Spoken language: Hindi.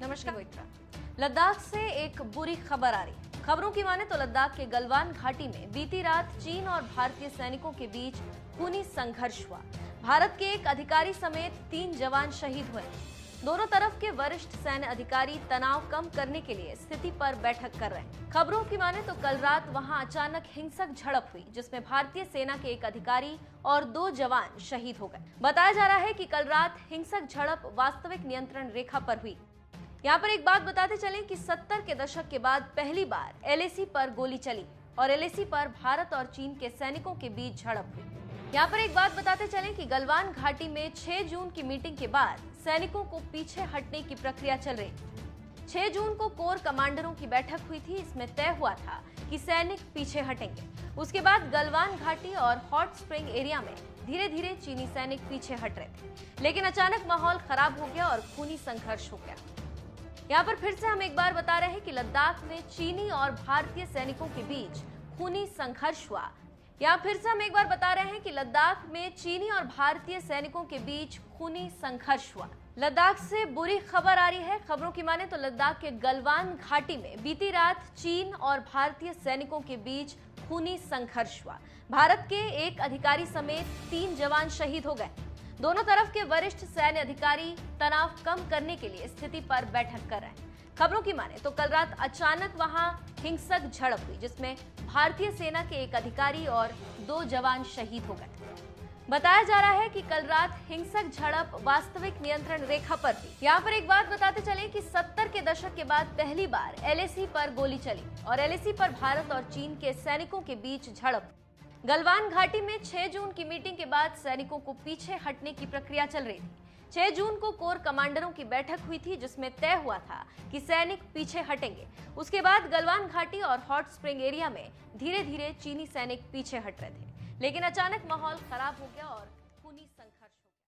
नमस्कार। लद्दाख से एक बुरी खबर आ रही। खबरों की माने तो लद्दाख के गलवान घाटी में बीती रात चीन और भारतीय सैनिकों के बीच खूनी संघर्ष हुआ। भारत के एक अधिकारी समेत 3 जवान शहीद हुए। दोनों तरफ के वरिष्ठ सैन्य अधिकारी तनाव कम करने के लिए स्थिति पर बैठक कर रहे हैं। खबरों की माने तो कल रात वहां अचानक हिंसक झड़प हुई, जिसमें भारतीय सेना के एक अधिकारी और 2 जवान शहीद हो गए। बताया जा रहा है कि कल रात हिंसक झड़प वास्तविक नियंत्रण रेखा पर हुई। यहाँ पर एक बात बताते चलें कि 70 के दशक के बाद पहली बार एलएसी पर गोली चली और एलएसी पर भारत और चीन के सैनिकों के बीच झड़प हुई। यहाँ पर एक बात बताते चलें कि गलवान घाटी में 6 जून की मीटिंग के बाद सैनिकों को पीछे हटने की प्रक्रिया चल रही। 6 जून को कोर कमांडरों की बैठक हुई थी। इसमें तय हुआ था कि सैनिक पीछे हटेंगे। उसके बाद गलवान घाटी और हॉट स्प्रिंग एरिया में धीरे धीरे चीनी सैनिक पीछे हट रहे थे, लेकिन अचानक माहौल खराब हो गया और खूनी संघर्ष हो गया। यहाँ पर फिर से हम एक बार बता रहे हैं कि लद्दाख में चीनी और भारतीय सैनिकों के बीच खूनी संघर्ष हुआ। यहाँ फिर से हम एक बार बता रहे हैं कि लद्दाख में चीनी और भारतीय सैनिकों के बीच खूनी संघर्ष हुआ। लद्दाख से बुरी खबर आ रही है। खबरों की माने तो लद्दाख के गलवान घाटी में बीती रात चीन और भारतीय सैनिकों के बीच खूनी संघर्ष हुआ। भारत के एक अधिकारी समेत 3 जवान शहीद हो गए। दोनों तरफ के वरिष्ठ सैन्य अधिकारी तनाव कम करने के लिए स्थिति पर बैठक कर रहे हैं। खबरों की माने तो कल रात अचानक वहां हिंसक झड़प हुई, जिसमें भारतीय सेना के एक अधिकारी और 2 जवान शहीद हो गए। बताया जा रहा है कि कल रात हिंसक झड़प वास्तविक नियंत्रण रेखा पर थी। यहाँ पर एक बात बताते चले कि 70 के दशक के बाद पहली बार एलएसी पर गोली चली और एलएसी पर भारत और चीन के सैनिकों के बीच झड़प। गलवान घाटी में 6 जून की मीटिंग के बाद सैनिकों को पीछे हटने की प्रक्रिया चल रही थी। 6 जून को कोर कमांडरों की बैठक हुई थी, जिसमें तय हुआ था कि सैनिक पीछे हटेंगे। उसके बाद गलवान घाटी और हॉट स्प्रिंग एरिया में धीरे धीरे चीनी सैनिक पीछे हट रहे थे, लेकिन अचानक माहौल खराब हो गया और खूनी संघर्ष